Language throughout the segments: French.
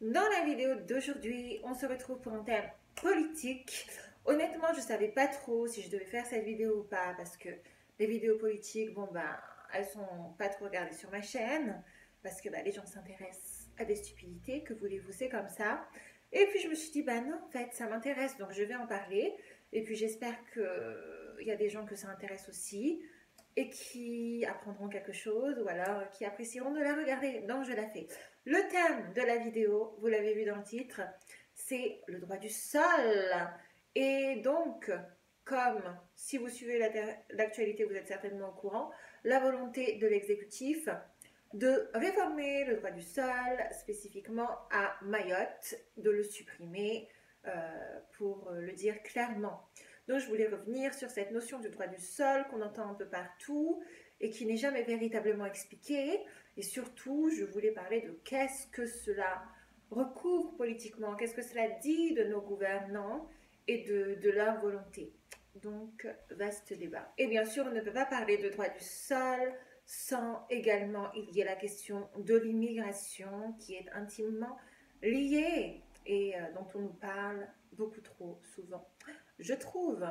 Dans la vidéo d'aujourd'hui, on se retrouve pour un thème politique. Honnêtement, je ne savais pas trop si je devais faire cette vidéo ou pas parce que les vidéos politiques, bon ben, elles sont pas trop regardées sur ma chaîne parce que les gens s'intéressent à des stupidités. Que voulez-vous, c'est comme ça. Et puis je me suis dit, bah non, en fait, ça m'intéresse, donc je vais en parler. Et puis j'espère qu'il y a des gens que ça intéresse aussi et qui apprendront quelque chose ou alors qui apprécieront de la regarder. Donc je la fais. Le thème de la vidéo, vous l'avez vu dans le titre, c'est le droit du sol. Et donc, comme si vous suivez l'actualité, vous êtes certainement au courant, la volonté de l'exécutif de réformer le droit du sol, spécifiquement à Mayotte, de le supprimer, pour le dire clairement. Donc je voulais revenir sur cette notion du droit du sol qu'on entend un peu partout et qui n'est jamais véritablement expliquée. Et surtout, je voulais parler de qu'est-ce que cela recouvre politiquement, qu'est-ce que cela dit de nos gouvernants et de leur volonté. Donc, vaste débat. Et bien sûr, on ne peut pas parler de droit du sol sans également il y a la question de l'immigration qui est intimement liée et dont on nous parle beaucoup trop souvent, je trouve.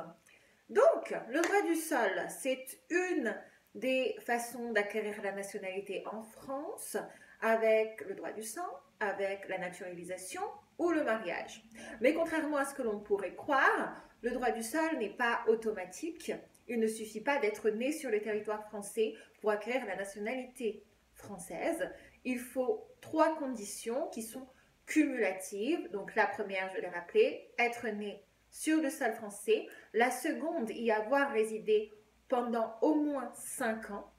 Donc, le droit du sol, c'est une des façons d'acquérir la nationalité en France avec le droit du sang, avec la naturalisation ou le mariage. Mais contrairement à ce que l'on pourrait croire, le droit du sol n'est pas automatique. Il ne suffit pas d'être né sur le territoire français pour acquérir la nationalité française. Il faut 3 conditions qui sont cumulatives. Donc la première, je l'ai rappelé, être né sur le sol français. La seconde, y avoir résidé pendant au moins 5 ans.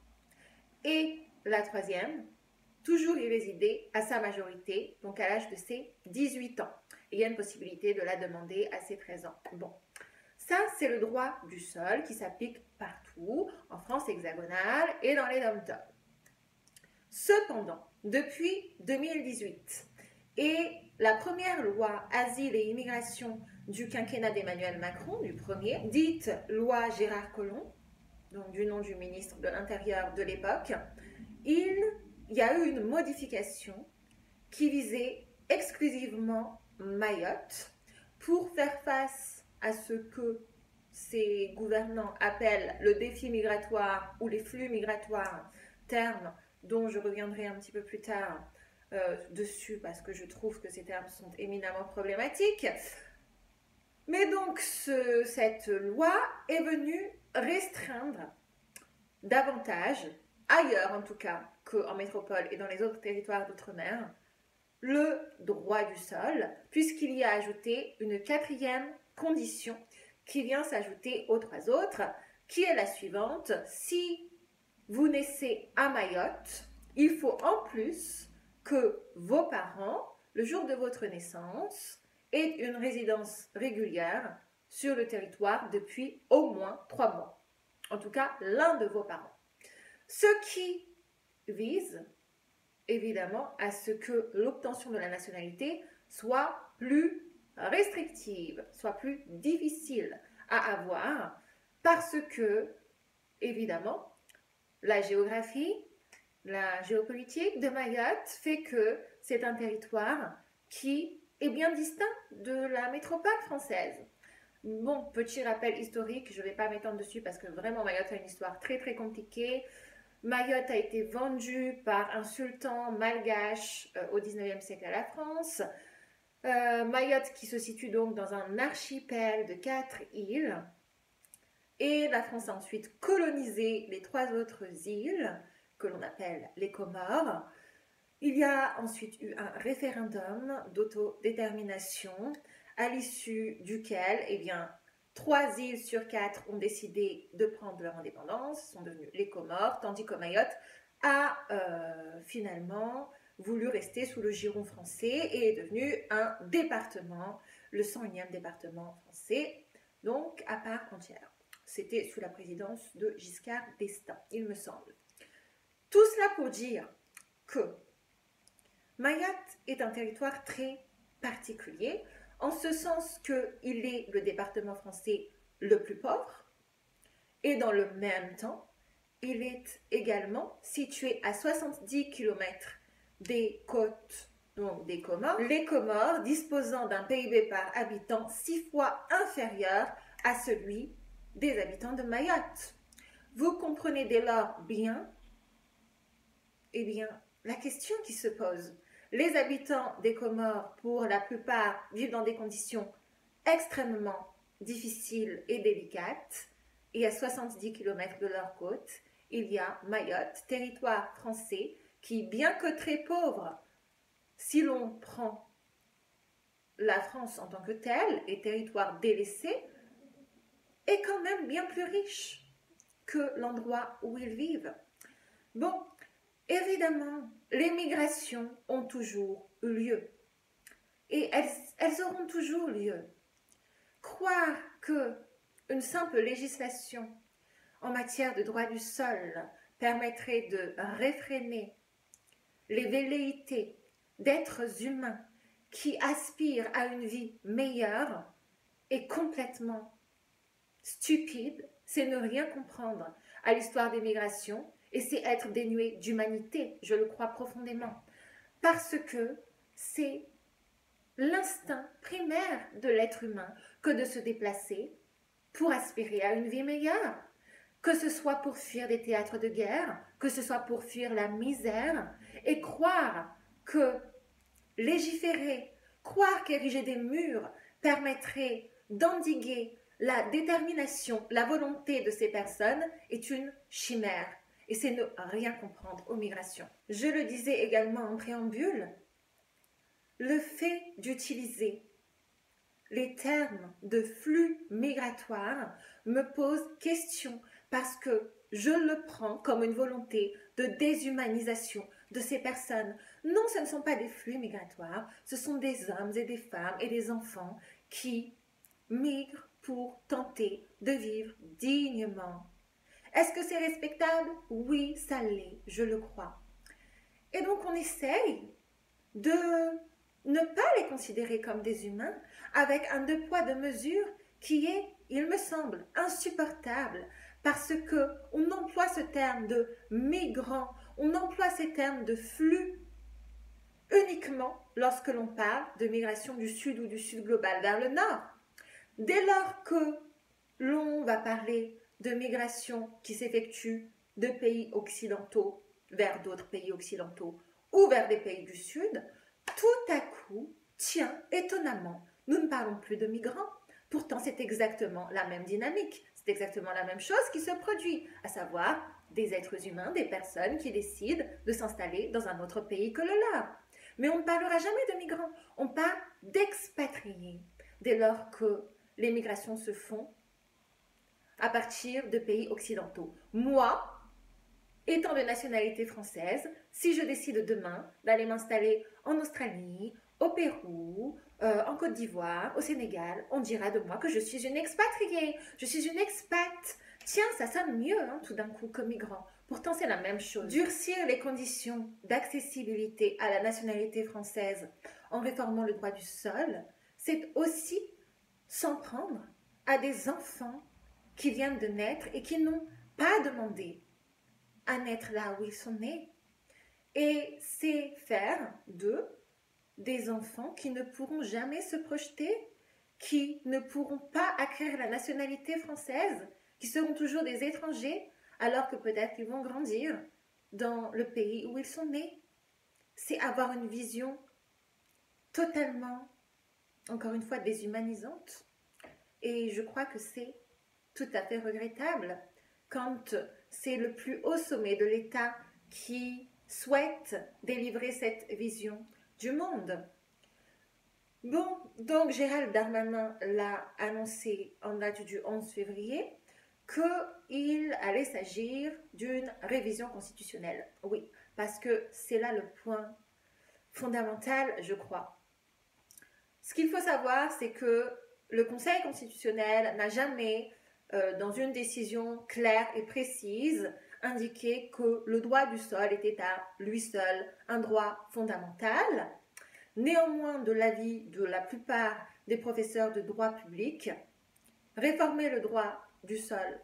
Et la troisième, toujours y résider à sa majorité, donc à l'âge de ses 18 ans. Et il y a une possibilité de la demander à ses 13 ans. Bon, ça c'est le droit du sol qui s'applique partout, en France hexagonale et dans les dom-toms. Cependant, depuis 2018 et la première loi Asile et Immigration du quinquennat d'Emmanuel Macron, du premier, dite loi Gérard Collomb, donc du nom du ministre de l'Intérieur de l'époque, il y a eu une modification qui visait exclusivement Mayotte pour faire face à ce que ces gouvernants appellent le défi migratoire ou les flux migratoires, termes dont je reviendrai un petit peu plus tard dessus parce que je trouve que ces termes sont éminemment problématiques. Mais donc cette loi est venue restreindre davantage, ailleurs en tout cas qu'en métropole et dans les autres territoires d'outre-mer, le droit du sol, puisqu'il y a ajouté une 4e condition qui vient s'ajouter aux 3 autres, qui est la suivante. Si vous naissez à Mayotte, il faut en plus que vos parents, le jour de votre naissance, aient une résidence régulière sur le territoire depuis au moins 3 mois. En tout cas, l'un de vos parents. Ce qui vise évidemment à ce que l'obtention de la nationalité soit plus restrictive, soit plus difficile à avoir parce que, évidemment, la géographie, la géopolitique de Mayotte fait que c'est un territoire qui est bien distinct de la métropole française. Bon, petit rappel historique, je ne vais pas m'étendre dessus parce que vraiment Mayotte a une histoire très très compliquée. Mayotte a été vendue par un sultan malgache au 19e siècle à la France. Mayotte qui se situe donc dans un archipel de 4 îles. Et la France a ensuite colonisé les 3 autres îles que l'on appelle les Comores. Il y a ensuite eu un référendum d'autodétermination à l'issue duquel, 3 îles sur 4 ont décidé de prendre leur indépendance, sont devenues les Comores, tandis que Mayotte a finalement voulu rester sous le giron français et est devenu un département, le 101e département français, donc à part entière. C'était sous la présidence de Giscard d'Estaing, il me semble. Tout cela pour dire que Mayotte est un territoire très particulier, en ce sens qu'il est le département français le plus pauvre, et dans le même temps, il est également situé à 70 km des côtes donc des Comores, les Comores disposant d'un PIB par habitant 6 fois inférieur à celui des habitants de Mayotte. Vous comprenez dès lors bien, eh bien, la question qui se pose. Les habitants des Comores, pour la plupart, vivent dans des conditions extrêmement difficiles et délicates, et à 70 km de leur côte, il y a Mayotte, territoire français, qui, bien que très pauvre, si l'on prend la France en tant que telle, et territoire délaissé, est quand même bien plus riche que l'endroit où ils vivent. Bon, évidemment, les migrations ont toujours eu lieu. Et elles auront toujours lieu. Croire qu'une simple législation en matière de droit du sol permettrait de réfréner les velléités d'êtres humains qui aspirent à une vie meilleure est complètement stupide, c'est ne rien comprendre à l'histoire des migrations et c'est être dénué d'humanité, je le crois profondément, parce que c'est l'instinct primaire de l'être humain que de se déplacer pour aspirer à une vie meilleure, que ce soit pour fuir des théâtres de guerre, que ce soit pour fuir la misère, et croire que légiférer, croire qu'ériger des murs permettrait d'endiguer la détermination, la volonté de ces personnes est une chimère. Et c'est ne rien comprendre aux migrations. Je le disais également en préambule, le fait d'utiliser les termes de flux migratoire me pose question parce que je le prends comme une volonté de déshumanisation de ces personnes. Non, ce ne sont pas des flux migratoires, ce sont des hommes et des femmes et des enfants qui migrent pour tenter de vivre dignement. Est-ce que c'est respectable? Oui, ça l'est, je le crois. Et donc on essaye de ne pas les considérer comme des humains avec un deux poids deux mesures qui est, il me semble, insupportable parce qu'on emploie ce terme de migrants, on emploie ces termes de flux uniquement lorsque l'on parle de migration du sud ou du sud global vers le nord. Dès lors que l'on va parler de migration qui s'effectue de pays occidentaux vers d'autres pays occidentaux ou vers des pays du sud, tout à coup, tiens, étonnamment, nous ne parlons plus de migrants. Pourtant, c'est exactement la même dynamique, c'est exactement la même chose qui se produit, à savoir des êtres humains, des personnes qui décident de s'installer dans un autre pays que le leur. Mais on ne parlera jamais de migrants, on parle d'expatriés, dès lors que les migrations se font à partir de pays occidentaux. Moi, étant de nationalité française, si je décide demain d'aller m'installer en Australie, au Pérou, en Côte d'Ivoire, au Sénégal, on dira de moi que je suis une expatriée, je suis une expat. Tiens, ça sonne mieux tout d'un coup que migrant. Pourtant, c'est la même chose. Durcir les conditions d'accessibilité à la nationalité française en réformant le droit du sol, c'est aussi s'en prendre à des enfants qui viennent de naître et qui n'ont pas demandé à naître là où ils sont nés. Et c'est faire d'eux des enfants qui ne pourront jamais se projeter, qui ne pourront pas acquérir la nationalité française, qui seront toujours des étrangers, alors que peut-être qu'ils vont grandir dans le pays où ils sont nés. C'est avoir une vision totalement, encore une fois, déshumanisante. Et je crois que c'est tout à fait regrettable quand c'est le plus haut sommet de l'État qui souhaite délivrer cette vision du monde. Bon, donc Gérald Darmanin l'a annoncé en date du 11 février qu'il allait s'agir d'une révision constitutionnelle. Oui, parce que c'est là le point fondamental, je crois. Ce qu'il faut savoir, c'est que le Conseil constitutionnel n'a jamais, dans une décision claire et précise, indiqué que le droit du sol était à lui seul un droit fondamental. Néanmoins, de l'avis de la plupart des professeurs de droit public, réformer le droit du sol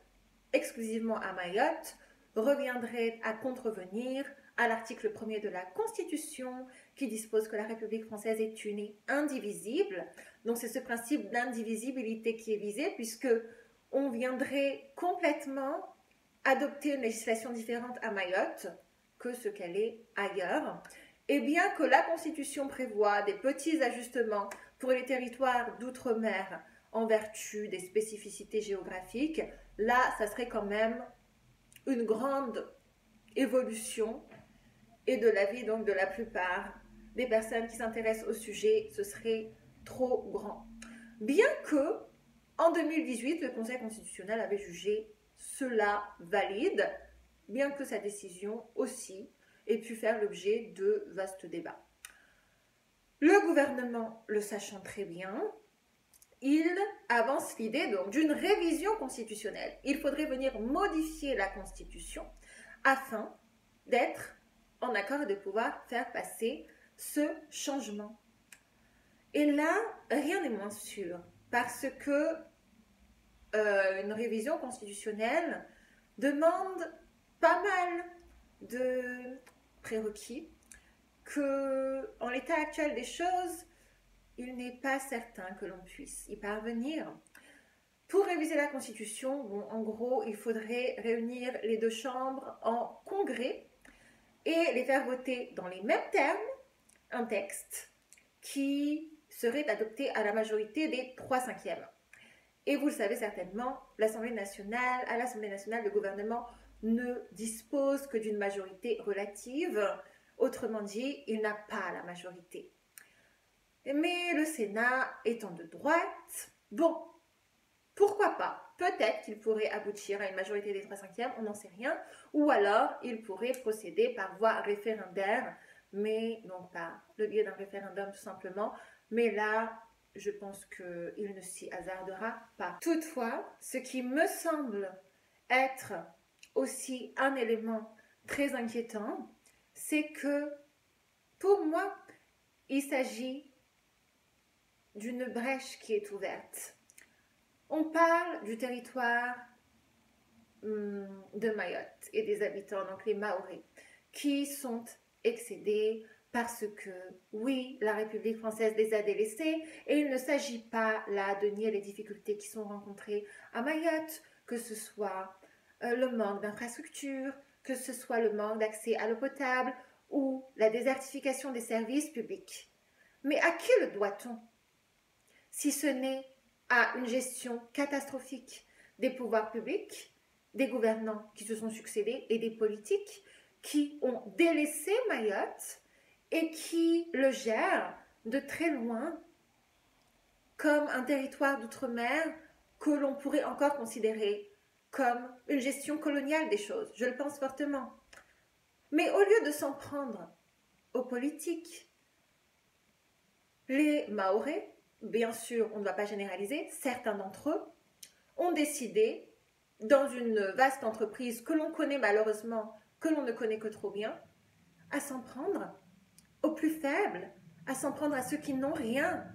exclusivement à Mayotte reviendrait à contrevenir à l'article 1er de la Constitution qui dispose que la République française est une et indivisible. Donc c'est ce principe d'indivisibilité qui est visé puisque on viendrait complètement adopter une législation différente à Mayotte que ce qu'elle est ailleurs. Et bien que la Constitution prévoit des petits ajustements pour les territoires d'outre-mer en vertu des spécificités géographiques, là, ça serait quand même une grande évolution et de l'avis donc de la plupart des personnes qui s'intéressent au sujet, ce serait trop grand. Bien que, en 2018, le Conseil constitutionnel avait jugé cela valide, bien que sa décision aussi ait pu faire l'objet de vastes débats. Le gouvernement, le sachant très bien, il avance l'idée donc d'une révision constitutionnelle. Il faudrait venir modifier la Constitution afin d'être en accord et de pouvoir faire passer ce changement. Et là, rien n'est moins sûr, parce que une révision constitutionnelle demande pas mal de prérequis que, en l'état actuel des choses, il n'est pas certain que l'on puisse y parvenir. Pour réviser la Constitution, bon, en gros, il faudrait réunir les deux chambres en congrès et les faire voter dans les mêmes termes un texte qui serait adopté à la majorité des 3/5. Et vous le savez certainement, à l'Assemblée nationale, le gouvernement ne dispose que d'une majorité relative. Autrement dit, il n'a pas la majorité. Mais le Sénat étant de droite, bon, pourquoi pas? Peut-être qu'il pourrait aboutir à une majorité des 3/5, on n'en sait rien. Ou alors, il pourrait procéder par voie référendaire, mais non pas le biais d'un référendum tout simplement. Mais là, je pense qu'il ne s'y hasardera pas. Toutefois, ce qui me semble être aussi un élément très inquiétant, c'est que pour moi, il s'agit d'une brèche qui est ouverte. On parle du territoire de Mayotte et des habitants, donc les Mahorais, qui sont excédés parce que, oui, la République française les a délaissés et il ne s'agit pas là de nier les difficultés qui sont rencontrées à Mayotte, que ce soit le manque d'infrastructures, que ce soit le manque d'accès à l'eau potable ou la désertification des services publics. Mais à qui le doit-on? Si ce n'est à une gestion catastrophique des pouvoirs publics, des gouvernants qui se sont succédés et des politiques qui ont délaissé Mayotte et qui le gèrent de très loin comme un territoire d'outre-mer que l'on pourrait encore considérer comme une gestion coloniale des choses. Je le pense fortement. Mais au lieu de s'en prendre aux politiques, les Mahorais, bien sûr, on ne va pas généraliser, certains d'entre eux ont décidé, dans une vaste entreprise que l'on connaît malheureusement, que l'on ne connaît que trop bien, à s'en prendre aux plus faibles, à s'en prendre à ceux qui n'ont rien,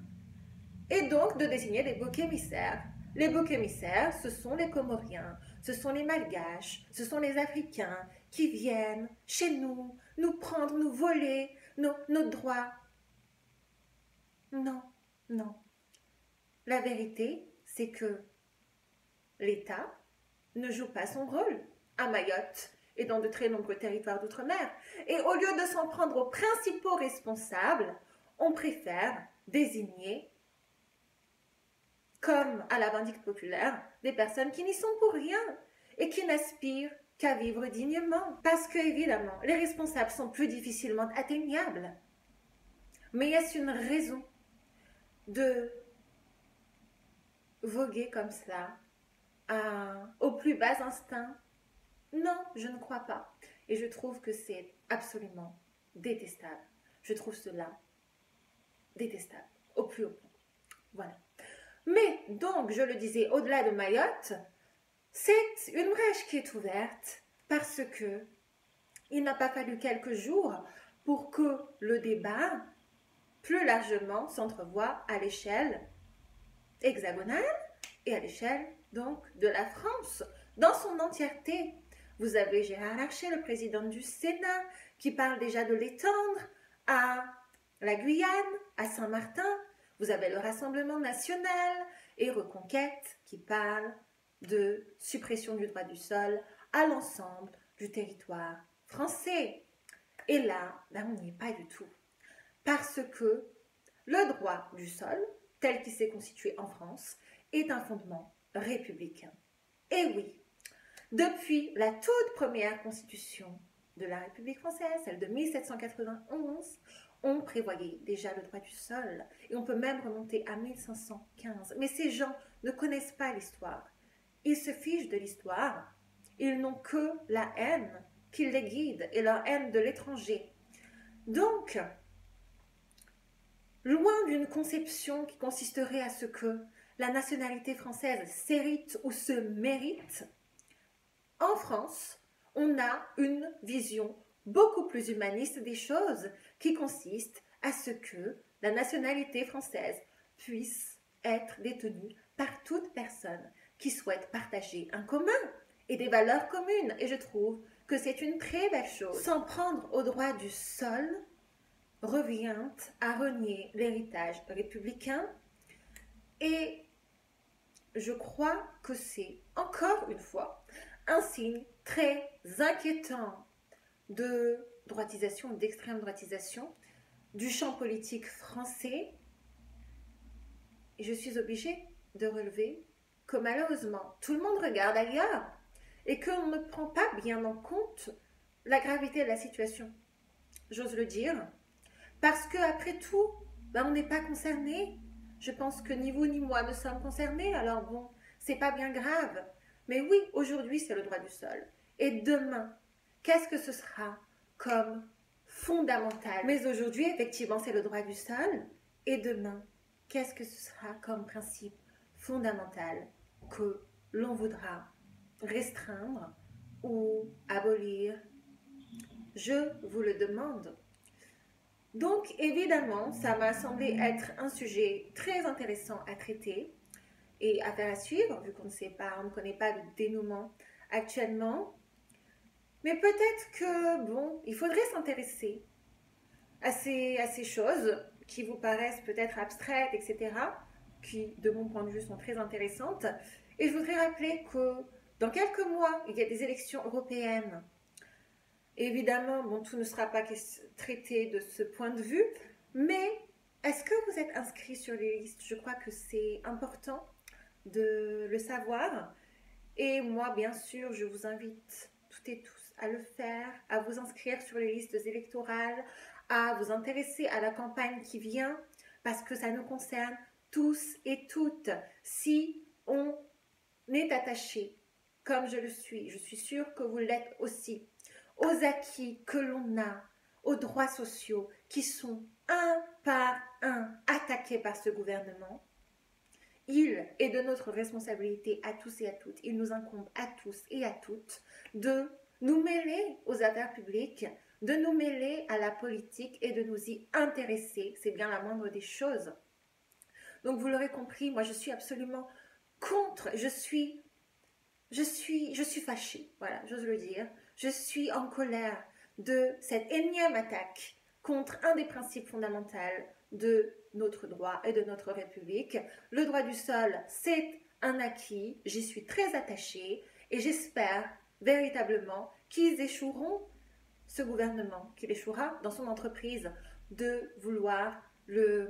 et donc de désigner des boucs émissaires. Les boucs émissaires, ce sont les Comoriens, ce sont les Malgaches, ce sont les Africains qui viennent chez nous, nous prendre, nous voler nos droits. Non, non. La vérité, c'est que l'État ne joue pas son rôle à Mayotte et dans de très nombreux territoires d'outre-mer. Et au lieu de s'en prendre aux principaux responsables, on préfère désigner, comme à la vindicte populaire, des personnes qui n'y sont pour rien et qui n'aspirent qu'à vivre dignement. Parce que, évidemment, les responsables sont plus difficilement atteignables. Mais est-ce une raison de voguer comme cela au plus bas instinct? Non, je ne crois pas. Et je trouve que c'est absolument détestable. Je trouve cela détestable, au plus haut point. Voilà. Mais donc, je le disais, au-delà de Mayotte, c'est une brèche qui est ouverte parce que il n'a pas fallu quelques jours pour que le débat, plus largement, s'entrevoie à l'échelle hexagonale et à l'échelle donc de la France dans son entièreté. Vous avez Gérard Larcher, le président du Sénat, qui parle déjà de l'étendre à la Guyane, à Saint-Martin. Vous avez le Rassemblement national et Reconquête qui parle de suppression du droit du sol à l'ensemble du territoire français. Et là, on n'y est pas du tout. Parce que le droit du sol, tel qu'il s'est constitué en France, est un fondement républicain. Et oui, depuis la toute première constitution de la République française, celle de 1791, on prévoyait déjà le droit du sol. Et on peut même remonter à 1515. Mais ces gens ne connaissent pas l'histoire. Ils se fichent de l'histoire. Ils n'ont que la haine qui les guide et leur haine de l'étranger. Donc, loin d'une conception qui consisterait à ce que la nationalité française s'hérite ou se mérite, en France, on a une vision beaucoup plus humaniste des choses qui consiste à ce que la nationalité française puisse être détenue par toute personne qui souhaite partager un commun et des valeurs communes. Et je trouve que c'est une très belle chose. S'en prendre au droit du sol revient à renier l'héritage républicain et je crois que c'est encore une fois un signe très inquiétant de droitisation, d'extrême droitisation du champ politique français. Et je suis obligée de relever que malheureusement tout le monde regarde ailleurs et qu'on ne prend pas bien en compte la gravité de la situation. J'ose le dire, parce qu'après tout, on n'est pas concerné. Je pense que ni vous ni moi ne sommes concernés, alors bon, c'est pas bien grave. Mais oui, aujourd'hui c'est le droit du sol. Et demain, qu'est-ce que ce sera comme fondamental? Mais aujourd'hui, effectivement, c'est le droit du sol. Et demain, qu'est-ce que ce sera comme principe fondamental que l'on voudra restreindre ou abolir? Je vous le demande. Donc, évidemment, ça m'a semblé être un sujet très intéressant à traiter et à faire à suivre, vu qu'on ne sait pas, on ne connaît pas le dénouement actuellement. Mais peut-être que, bon, il faudrait s'intéresser à ces choses qui vous paraissent peut-être abstraites, etc., qui, de mon point de vue, sont très intéressantes. Et je voudrais rappeler que dans quelques mois, il y a des élections européennes. Évidemment, bon, tout ne sera pas traité de ce point de vue, mais est-ce que vous êtes inscrit sur les listes? Je crois que c'est important de le savoir. Et moi, bien sûr, je vous invite toutes et tous à le faire, à vous inscrire sur les listes électorales, à vous intéresser à la campagne qui vient, parce que ça nous concerne tous et toutes. Si on est attaché, comme je le suis, je suis sûre que vous l'êtes aussi, aux acquis que l'on a, aux droits sociaux qui sont un par un attaqués par ce gouvernement, il est de notre responsabilité à tous et à toutes, il nous incombe à tous et à toutes de nous mêler aux affaires publiques, de nous mêler à la politique et de nous y intéresser. C'est bien la moindre des choses. Donc vous l'aurez compris, moi je suis absolument contre, je suis fâchée, voilà, j'ose le dire. Je suis en colère de cette énième attaque contre un des principes fondamentaux de notre droit et de notre République. Le droit du sol, c'est un acquis, j'y suis très attachée et j'espère véritablement qu'ils échoueront, ce gouvernement, qu'il échouera dans son entreprise de vouloir le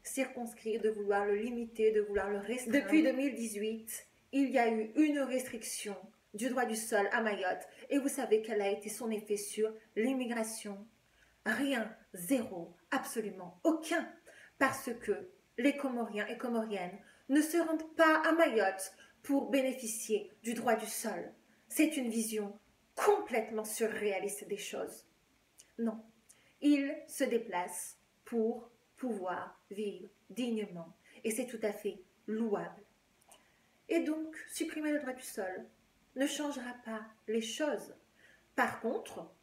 circonscrire, de vouloir le limiter, de vouloir le restreindre. Depuis 2018, il y a eu une restriction du droit du sol à Mayotte et vous savez quel a été son effet sur l'immigration? Rien, zéro, absolument aucun, parce que les Comoriens et Comoriennes ne se rendent pas à Mayotte pour bénéficier du droit du sol. C'est une vision complètement surréaliste des choses. Non, ils se déplacent pour pouvoir vivre dignement et c'est tout à fait louable. Et donc, supprimer le droit du sol ne changera pas les choses. Par contre,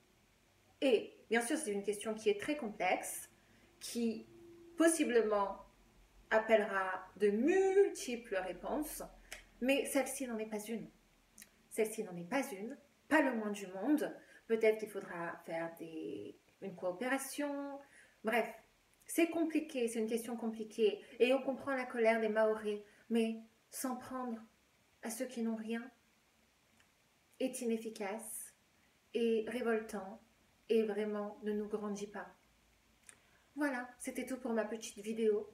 et bien sûr c'est une question qui est très complexe, qui possiblement appellera de multiples réponses, mais celle-ci n'en est pas une. Celle-ci n'en est pas une, pas le moins du monde, Peut-être qu'il faudra faire une coopération. Bref, c'est compliqué, c'est une question compliquée. Et on comprend la colère des Mahorais, mais s'en prendre à ceux qui n'ont rien est inefficace et révoltant et vraiment ne nous grandit pas. Voilà, c'était tout pour ma petite vidéo.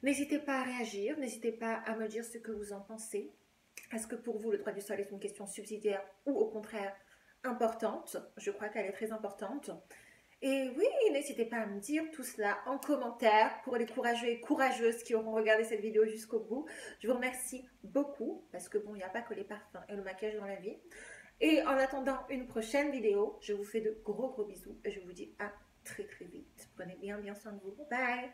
N'hésitez pas à réagir, n'hésitez pas à me dire ce que vous en pensez. Est-ce que pour vous, le droit du sol est une question subsidiaire ou au contraire importante? Je crois qu'elle est très importante. Et oui, n'hésitez pas à me dire tout cela en commentaire pour les courageux et courageuses qui auront regardé cette vidéo jusqu'au bout. Je vous remercie beaucoup parce que bon, il n'y a pas que les parfums et le maquillage dans la vie. Et en attendant une prochaine vidéo, je vous fais de gros bisous et je vous dis à très vite. Prenez bien soin de vous. Bye!